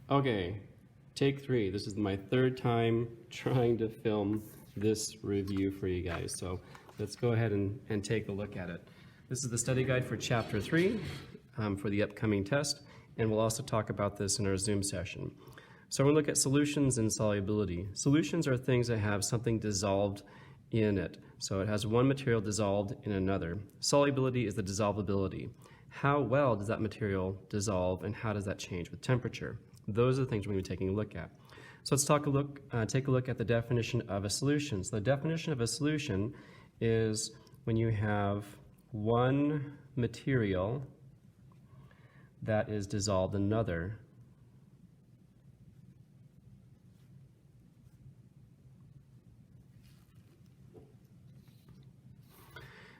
Okay, take 3. This is my third time trying to film this review for you guys. So let's go ahead and take a look at it. This is the study guide for Chapter 3 for the upcoming test, and we'll also talk about this in our Zoom session. So we're going to look at solutions and solubility. Solutions are things that have something dissolved in it. So it has one material dissolved in another. Solubility is the dissolvability. How well does that material dissolve, and how does that change with temperature? Those are the things we're going to be taking a look at. So let's take a look at the definition of a solution. So the definition of a solution is when you have one material that is dissolved in another.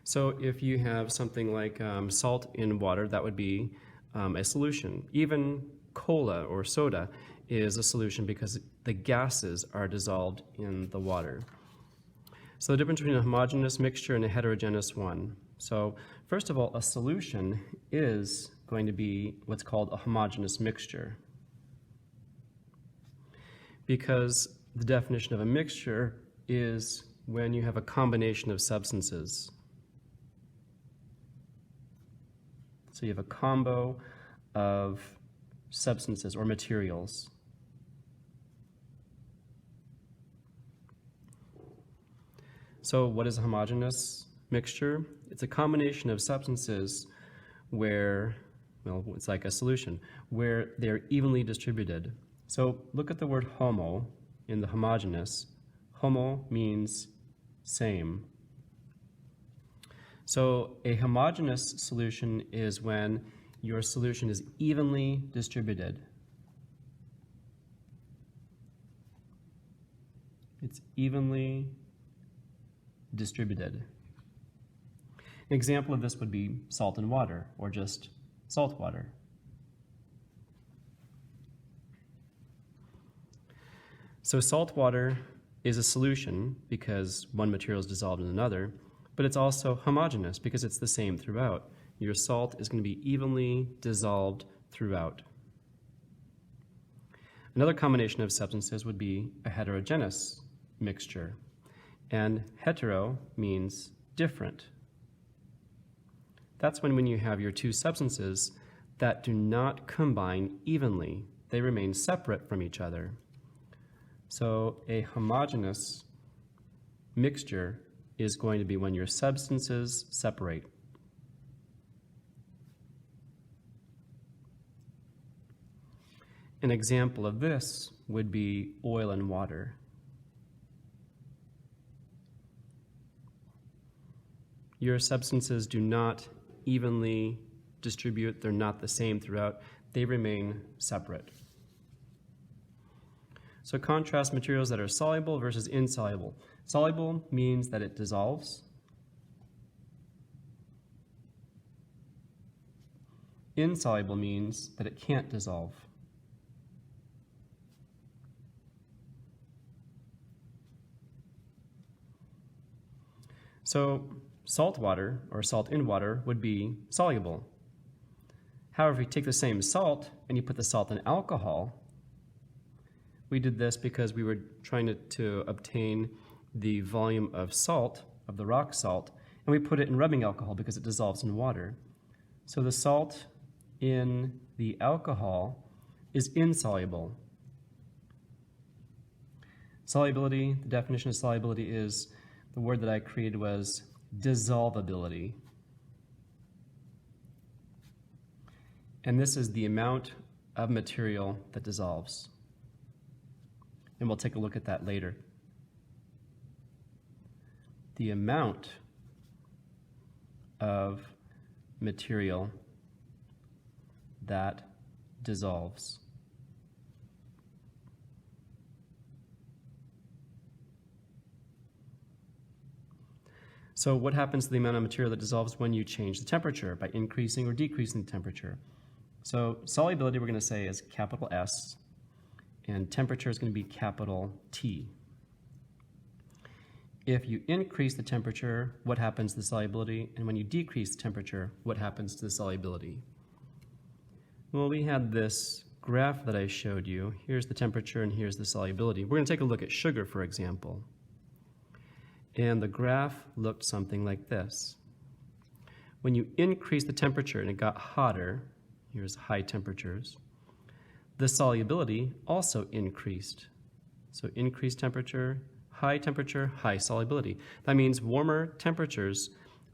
So if you have something like salt in water, that would be a solution. Even cola or soda is a solution because the gases are dissolved in the water. So the difference between a homogeneous mixture and a heterogeneous one. So first of all, a solution is going to be what's called a homogeneous mixture, because the definition of a mixture is when you have a combination of substances. So you have a combo of substances or materials. So what is a homogeneous mixture? It's a combination of substances where, well, it's like a solution, where they're evenly distributed. So look at the word homo in the homogeneous. Homo means same. So a homogeneous solution is when your solution is evenly distributed. It's evenly distributed. An example of this would be salt and water, or just salt water. So salt water is a solution because one material is dissolved in another, but it's also homogeneous because it's the same throughout. Your salt is going to be evenly dissolved throughout. Another combination of substances would be a heterogeneous mixture. And hetero means different. That's when you have your two substances that do not combine evenly. They remain separate from each other. So a homogeneous mixture is going to be when your substances separate. An example of this would be oil and water. Your substances do not evenly distribute, they're not the same throughout, they remain separate. So contrast materials that are soluble versus insoluble. Soluble means that it dissolves. Insoluble means that it can't dissolve. So salt water, or salt in water, would be soluble. However, if you take the same salt and you put the salt in alcohol, we did this because we were trying to obtain the volume of salt, of the rock salt, and we put it in rubbing alcohol because it dissolves in water. So the salt in the alcohol is insoluble. Solubility, the definition of solubility is, the word that I created was dissolvability. And this is the amount of material that dissolves. And we'll take a look at that later. The amount of material that dissolves. So what happens to the amount of material that dissolves when you change the temperature, by increasing or decreasing the temperature? So solubility, we're going to say, is capital S, and temperature is going to be capital T. If you increase the temperature, what happens to the solubility? And when you decrease the temperature, what happens to the solubility? Well, we had this graph that I showed you, here's the temperature and here's the solubility. We're going to take a look at sugar, for example. And the graph looked something like this. When you increase the temperature and it got hotter, here's high temperatures, the solubility also increased. So increased temperature, high solubility. That means warmer temperatures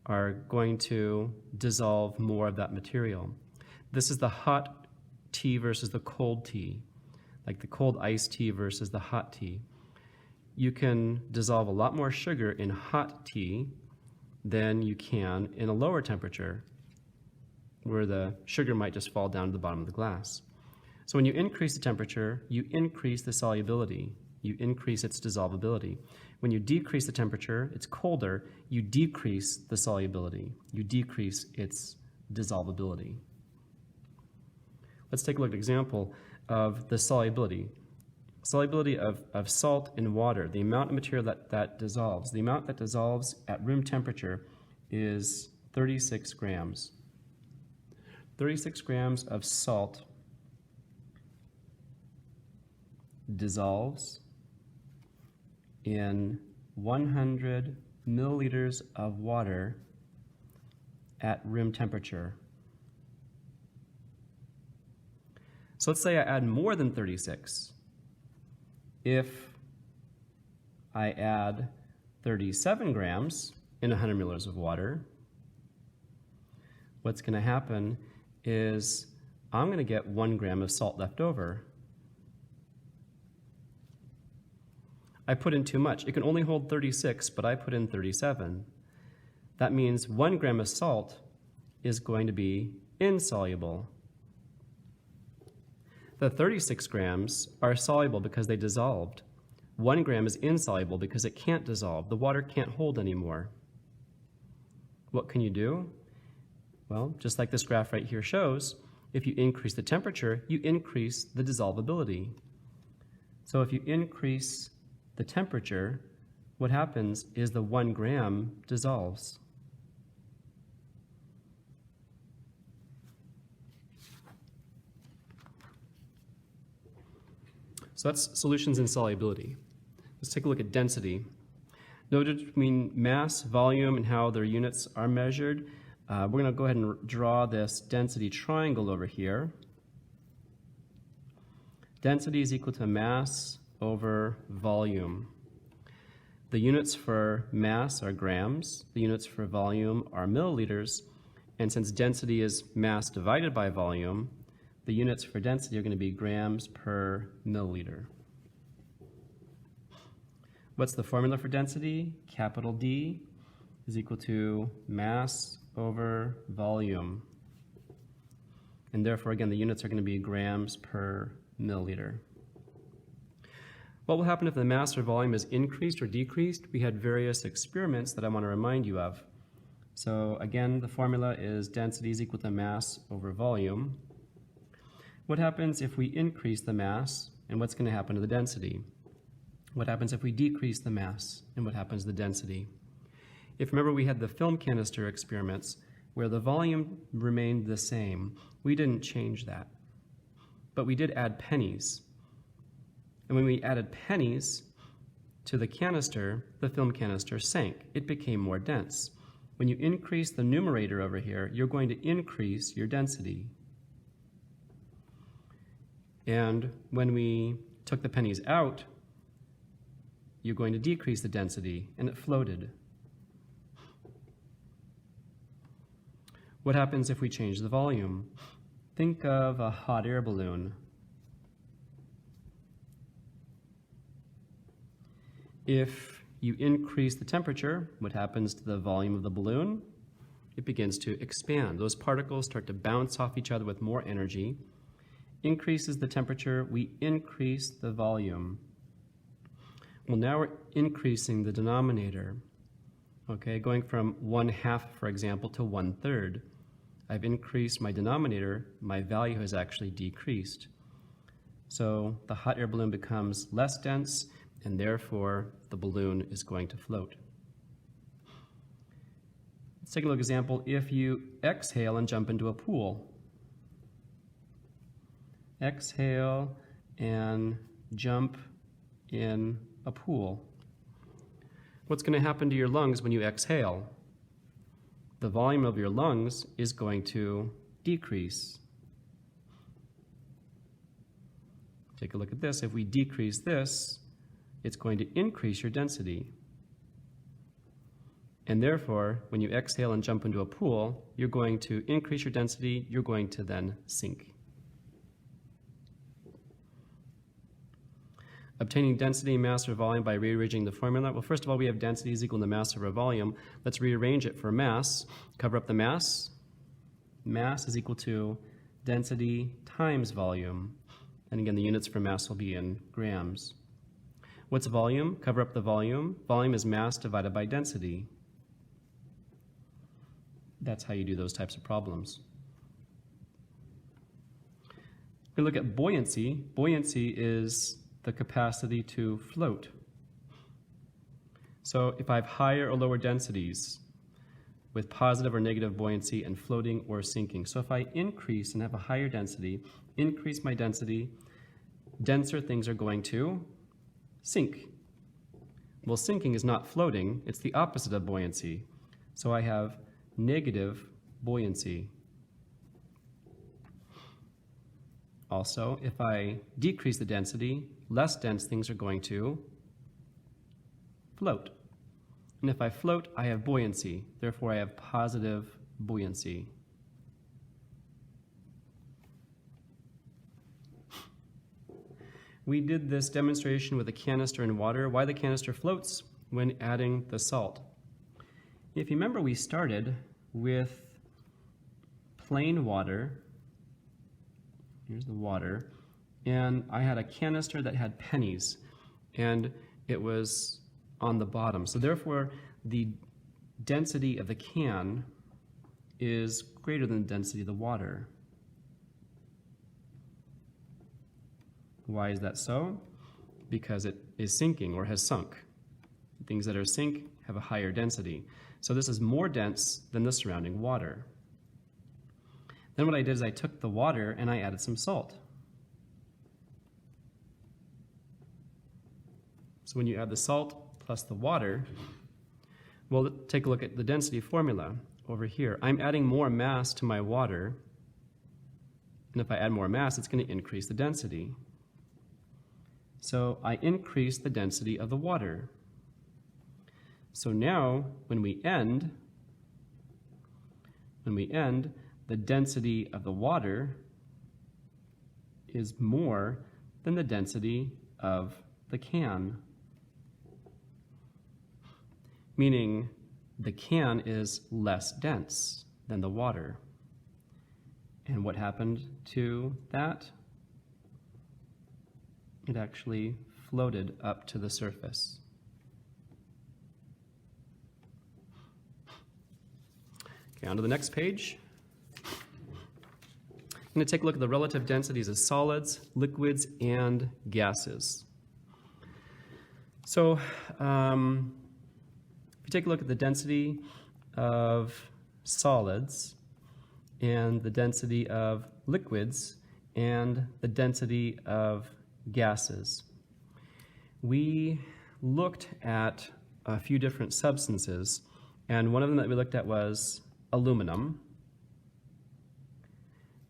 are going to dissolve more of that material. This is the hot tea versus the cold tea, like the cold iced tea versus the hot tea. You can dissolve a lot more sugar in hot tea than you can in a lower temperature, where the sugar might just fall down to the bottom of the glass. So when you increase the temperature, you increase the solubility, you increase its dissolvability. When you decrease the temperature, it's colder, you decrease the solubility, you decrease its dissolvability. Let's take a look at an example of the solubility. Solubility of salt in water, the amount of material that dissolves. The amount that dissolves at room temperature is 36 grams. 36 grams of salt dissolves in 100 milliliters of water at room temperature. So let's say I add more than 36. If I add 37 grams in 100 milliliters of water, what's going to happen is I'm going to get 1 gram of salt left over. I put in too much. It can only hold 36, but I put in 37. That means 1 gram of salt is going to be insoluble. The 36 grams are soluble because they dissolved. 1 gram is insoluble because it can't dissolve. The water can't hold anymore. What can you do? Well, just like this graph right here shows, if you increase the temperature, you increase the dissolvability. So if you increase the temperature, what happens is the 1 gram dissolves. So that's solutions in solubility. Let's take a look at density. Noted between mass, volume, and how their units are measured. We're going to go ahead and draw this density triangle over here. Density is equal to mass over volume. The units for mass are grams, the units for volume are milliliters, and since density is mass divided by volume, the units for density are going to be grams per milliliter. What's the formula for density? Capital D is equal to mass over volume. And therefore, again, the units are going to be grams per milliliter. What will happen if the mass or volume is increased or decreased? We had various experiments that I want to remind you of. So again, the formula is density is equal to mass over volume. What happens if we increase the mass, and what's going to happen to the density? What happens if we decrease the mass, and what happens to the density? If remember, we had the film canister experiments where the volume remained the same. We didn't change that, but we did add pennies. And when we added pennies to the canister, the film canister sank. It became more dense. When you increase the numerator over here, you're going to increase your density. And when we took the pennies out, you're going to decrease the density, and it floated. What happens if we change the volume? Think of a hot air balloon. If you increase the temperature, what happens to the volume of the balloon? It begins to expand. Those particles start to bounce off each other with more energy. Increases the temperature, we increase the volume. Well, now we're increasing the denominator. Okay, going from 1/2, for example, to 1/3. I've increased my denominator, my value has actually decreased. So the hot air balloon becomes less dense, and therefore the balloon is going to float. Let's take a look example. If you exhale and jump into a pool, exhale and jump in a pool. What's going to happen to your lungs when you exhale? The volume of your lungs is going to decrease. Take a look at this. If we decrease this, it's going to increase your density. And therefore, when you exhale and jump into a pool, you're going to increase your density, you're going to then sink. Obtaining density, mass, or volume by rearranging the formula. Well, first of all, we have density is equal to mass over volume. Let's rearrange it for mass. Cover up the mass. Mass is equal to density times volume. And again, the units for mass will be in grams. What's volume? Cover up the volume. Volume is mass divided by density. That's how you do those types of problems. We look at buoyancy. Buoyancy is the capacity to float. So if I have higher or lower densities with positive or negative buoyancy and floating or sinking. So if I increase and have a higher density, increase my density, denser things are going to sink. Well, sinking is not floating, it's the opposite of buoyancy. So I have negative buoyancy. Also, if I decrease the density, less dense things are going to float. And if I float, I have buoyancy. Therefore, I have positive buoyancy. We did this demonstration with a canister and water. Why the canister floats when adding the salt. If you remember, we started with plain water. Here's the water. And I had a canister that had pennies, and it was on the bottom. So therefore, the density of the can is greater than the density of the water. Why is that so? Because it is sinking or has sunk. Things that are sink have a higher density. So this is more dense than the surrounding water. Then what I did is I took the water and I added some salt. So when you add the salt plus the water, well, take a look at the density formula over here. I'm adding more mass to my water, and if I add more mass, it's going to increase the density. So I increase the density of the water. So now, when we end, the density of the water is more than the density of the can. Meaning the can is less dense than the water. And what happened to that? It actually floated up to the surface. Okay, on to the next page. I'm going to take a look at the relative densities of solids, liquids, and gases. So, if you take a look at the density of solids and the density of liquids and the density of gases, we looked at a few different substances, and one of them that we looked at was aluminum.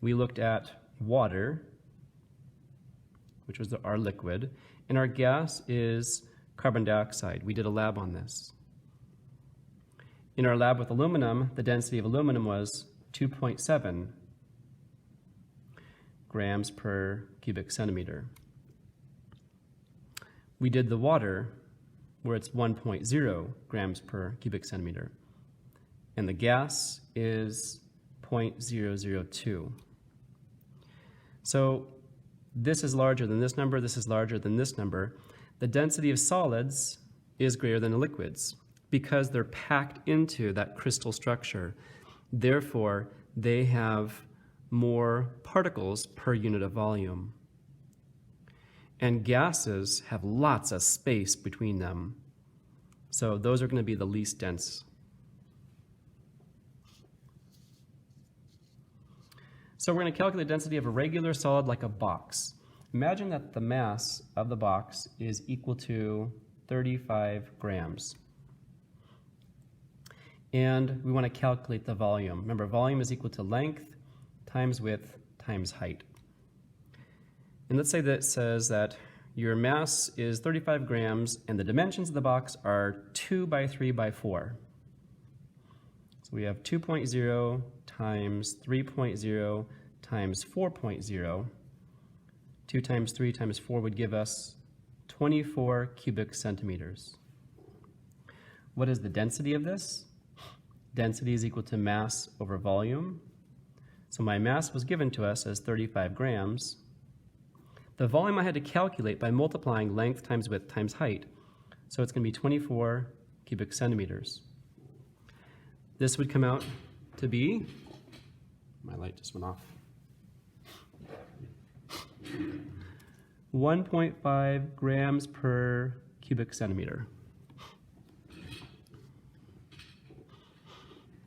We looked at water, which was our liquid, and our gas is carbon dioxide. We did a lab on this. In our lab with aluminum, the density of aluminum was 2.7 grams per cubic centimeter. We did the water, where it's 1.0 grams per cubic centimeter, and the gas is 0.002. So this is larger than this number, this is larger than this number. The density of solids is greater than the liquids because they're packed into that crystal structure. Therefore, they have more particles per unit of volume. And gases have lots of space between them. So those are going to be the least dense. So we're going to calculate the density of a regular solid like a box. Imagine that the mass of the box is equal to 35 grams. And we want to calculate the volume. Remember, volume is equal to length times width times height. And let's say that it says that your mass is 35 grams and the dimensions of the box are 2 by 3 by 4. So we have 2.0 times 3.0 times 4.0. 2 times 3 times 4 would give us 24 cubic centimeters. What is the density of this? Density is equal to mass over volume. So my mass was given to us as 35 grams. The volume I had to calculate by multiplying length times width times height. So it's going to be 24 cubic centimeters. This would come out to be, my light just went off, 1.5 grams per cubic centimeter.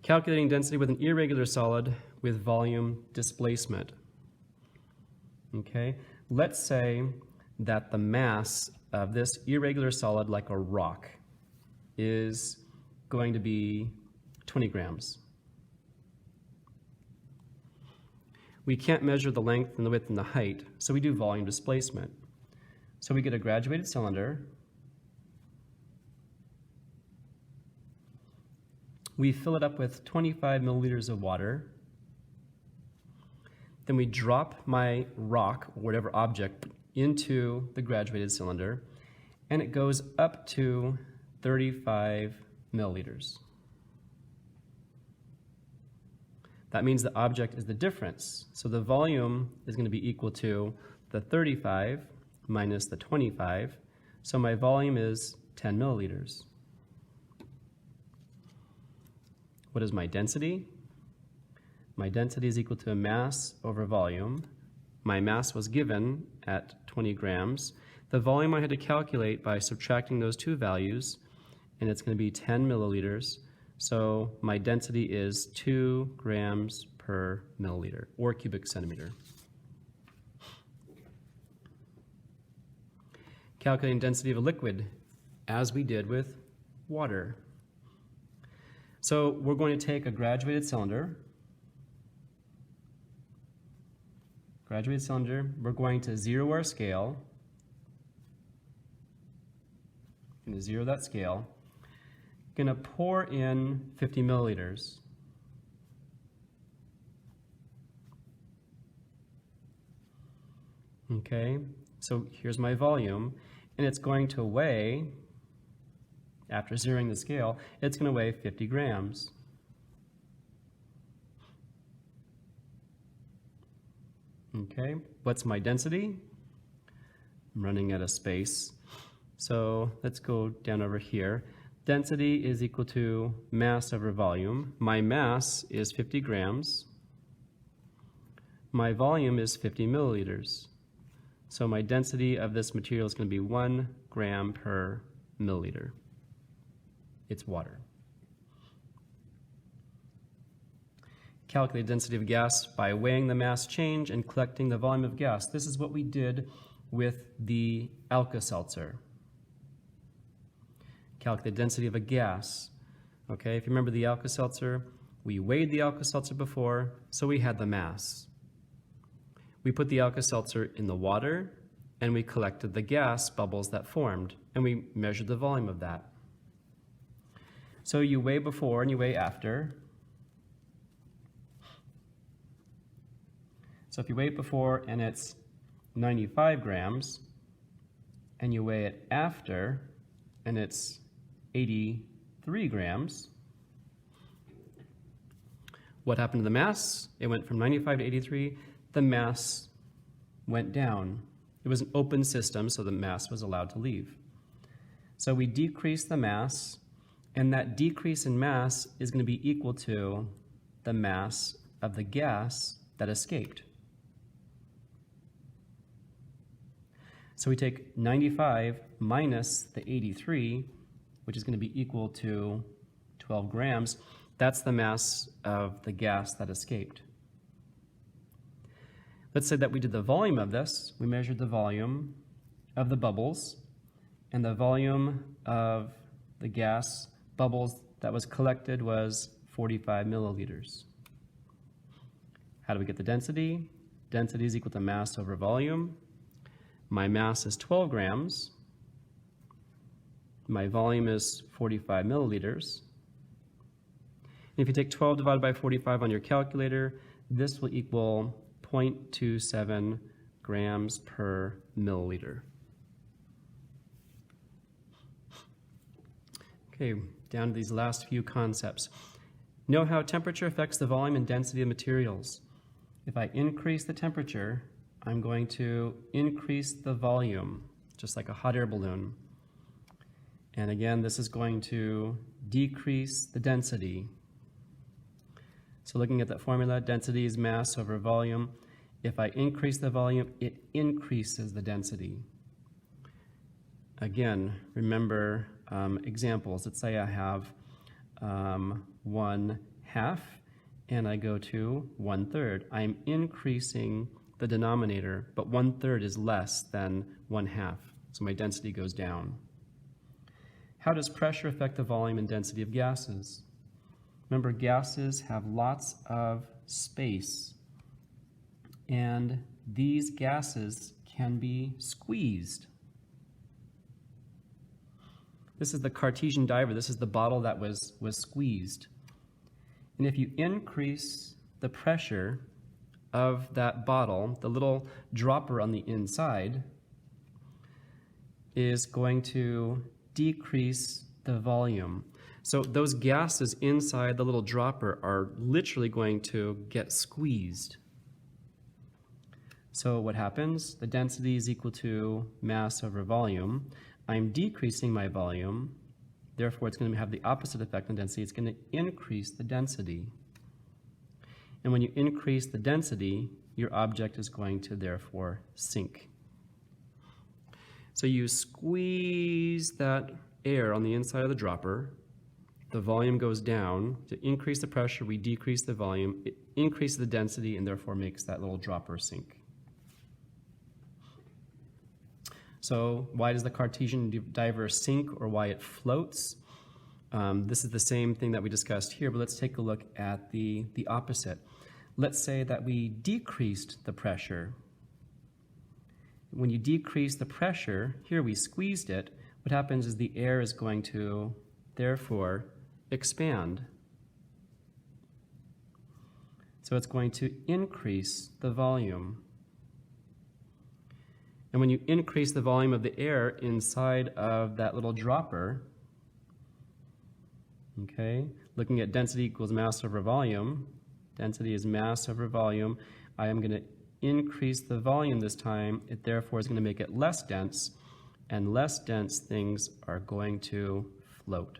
Calculating density with an irregular solid with volume displacement. Okay, let's say that the mass of this irregular solid, like a rock, is going to be 20 grams. We can't measure the length and the width and the height, so we do volume displacement. So we get a graduated cylinder. We fill it up with 25 milliliters of water. Then we drop my rock, or whatever object, into the graduated cylinder, and it goes up to 35 milliliters. That means the object is the difference. So the volume is going to be equal to the 35 minus the 25. So my volume is 10 milliliters. What is my density? My density is equal to mass over volume. My mass was given at 20 grams. The volume I had to calculate by subtracting those two values, and it's going to be 10 milliliters. So my density is 2 grams per milliliter, or cubic centimeter. Calculating density of a liquid, as we did with water. So we're going to take a graduated cylinder. We're going to zero our scale. Going to zero that scale. Going to pour in 50 milliliters. Okay, so here's my volume, and it's going to weigh, after zeroing the scale, it's going to weigh 50 grams. Okay, what's my density? I'm running out of space. So let's go down over here. Density is equal to mass over volume. My mass is 50 grams. My volume is 50 milliliters. So my density of this material is going to be 1 gram per milliliter. It's water. Calculate density of gas by weighing the mass change and collecting the volume of gas. This is what we did with the Alka-Seltzer. Calculate the density of a gas. Okay, if you remember the Alka-Seltzer, we weighed the Alka-Seltzer before, so we had the mass. We put the Alka-Seltzer in the water, and we collected the gas bubbles that formed, and we measured the volume of that. So you weigh before and you weigh after. So if you weigh it before and it's 95 grams, and you weigh it after and it's 83 grams, what happened to the mass? It went from 95 to 83. The mass went down. It was an open system, so the mass was allowed to leave. So we decreased the mass, and that decrease in mass is going to be equal to the mass of the gas that escaped. So we take 95 minus the 83, which is going to be equal to 12 grams. That's the mass of the gas that escaped. Let's say that we did the volume of this. We measured the volume of the bubbles and the volume of the gas bubbles that was collected was 45 milliliters. How do we get the density? Density is equal to mass over volume. My mass is 12 grams. My volume is 45 milliliters. And if you take 12 divided by 45 on your calculator, this will equal 0.27 grams per milliliter. Okay, down to these last few concepts. Know how temperature affects the volume and density of materials. If I increase the temperature, I'm going to increase the volume, just like a hot air balloon. And again, this is going to decrease the density. So looking at that formula, density is mass over volume. If I increase the volume, it increases the density. Again, remember examples. Let's say I have 1/2 and I go to 1/3. I'm increasing the denominator, but 1/3 is less than 1/2, so my density goes down. How does pressure affect the volume and density of gases? Remember, gases have lots of space, and these gases can be squeezed. This is the Cartesian diver. This is the bottle that was squeezed. And if you increase the pressure of that bottle, the little dropper on the inside is going to decrease the volume. So those gases inside the little dropper are literally going to get squeezed. So what happens? The density is equal to mass over volume. I'm decreasing my volume, therefore it's going to have the opposite effect on density. It's going to increase the density. And when you increase the density, your object is going to therefore sink. So you squeeze that air on the inside of the dropper, the volume goes down. To increase the pressure, we decrease the volume, it increases the density, and therefore makes that little dropper sink. So why does the Cartesian diver sink, or why it floats? This is the same thing that we discussed here, but let's take a look at the opposite. Let's say that we decreased the pressure. When you decrease the pressure, here we squeezed it, what happens is the air is going to, therefore, expand. So it's going to increase the volume. And when you increase the volume of the air inside of that little dropper, okay, looking at density equals mass over volume, density is mass over volume, I am going to increase the volume this time, it therefore is going to make it less dense, and less dense things are going to float.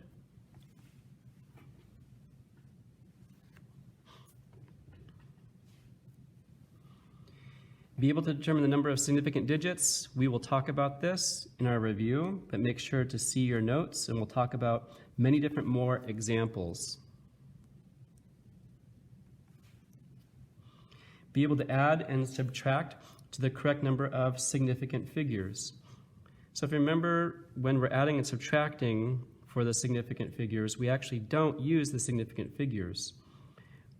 Be able to determine the number of significant digits. We will talk about this in our review, but make sure to see your notes, and we'll talk about many different more examples. Be able to add and subtract to the correct number of significant figures. So if you remember, when we're adding and subtracting for the significant figures, we actually don't use the significant figures.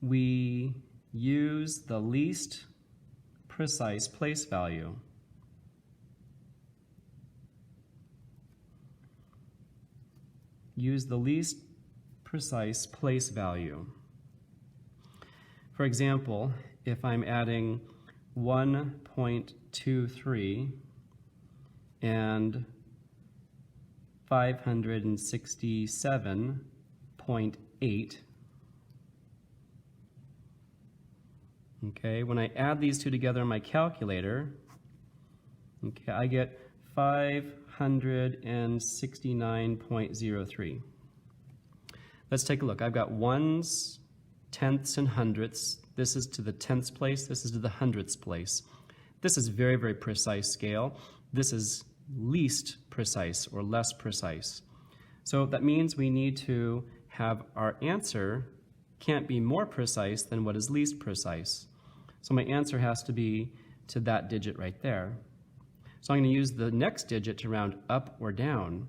We use the least precise place value. Use the least precise place value. For example, if I'm adding 1.23 and 567.8, okay, when I add these two together in my calculator, okay, I get 569.03. Let's take a look. I've got ones, tenths, and hundredths. This is to the tenths place. This is to the hundredths place. This is very, very precise scale. This is least precise or less precise. So that means we need to have our answer can't be more precise than what is least precise. So my answer has to be to that digit right there. So I'm going to use the next digit to round up or down.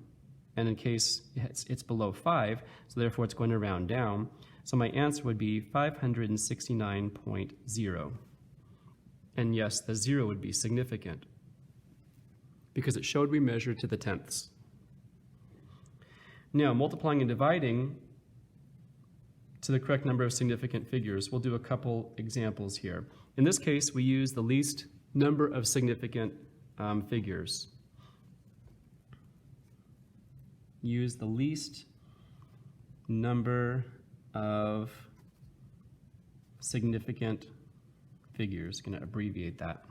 And in case it's below 5, so therefore it's going to round down. So my answer would be 569.0. And yes, the 0 would be significant because it showed we measured to the tenths. Now, multiplying and dividing to the correct number of significant figures, we'll do a couple examples here. In this case, we use the least number of significant figures. Use the least number of significant figures. Going to abbreviate that.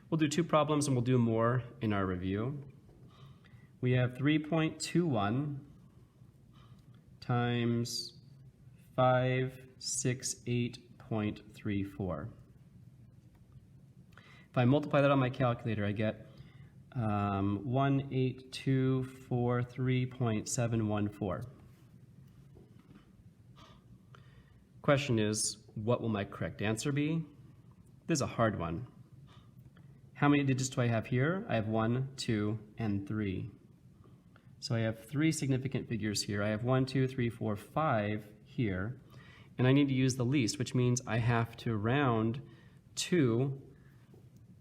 We'll do 2 problems and we'll do more in our review. We have 3.21 times 568.34. If I multiply that on my calculator, I get 18243.714. Question is, what will my correct answer be? This is a hard one. How many digits do I have here? I have 1, 2, and 3. So I have 3 significant figures here. I have 1, 2, 3, 4, 5 here. And I need to use the least, which means I have to round to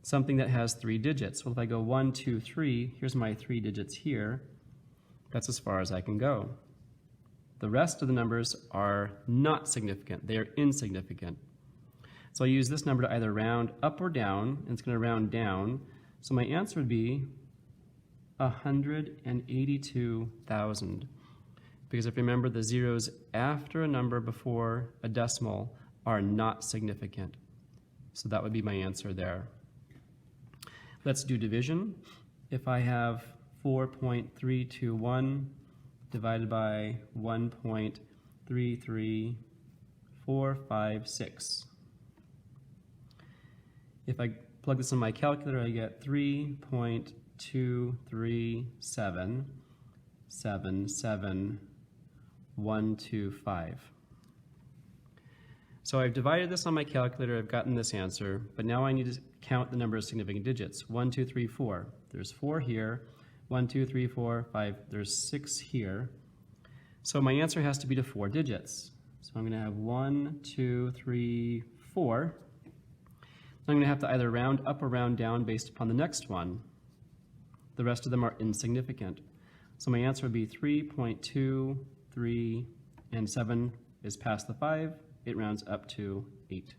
something that has 3 digits. Well, if I go 1, 2, 3, here's my 3 digits here. That's as far as I can go. The rest of the numbers are not significant. They are insignificant. So I use this number to either round up or down, and it's going to round down. So my answer would be 182,000. Because if you remember, the zeros after a number before a decimal are not significant. So that would be my answer there. Let's do division. If I have 4.321 divided by 1.33456. If I plug this in my calculator, I get 3.23777,125. So I've divided this on my calculator, I've gotten this answer, but now I need to count the number of significant digits. 1, 2, 3, 4. There's 4 here. 1, 2, 3, 4, 5. There's 6 here. So my answer has to be to 4 digits. So I'm going to have 1, 2, 3, 4. I'm going to have to either round up or round down based upon the next one. The rest of them are insignificant. So my answer would be 3.2, 3, and 7 is past the 5. It rounds up to 8.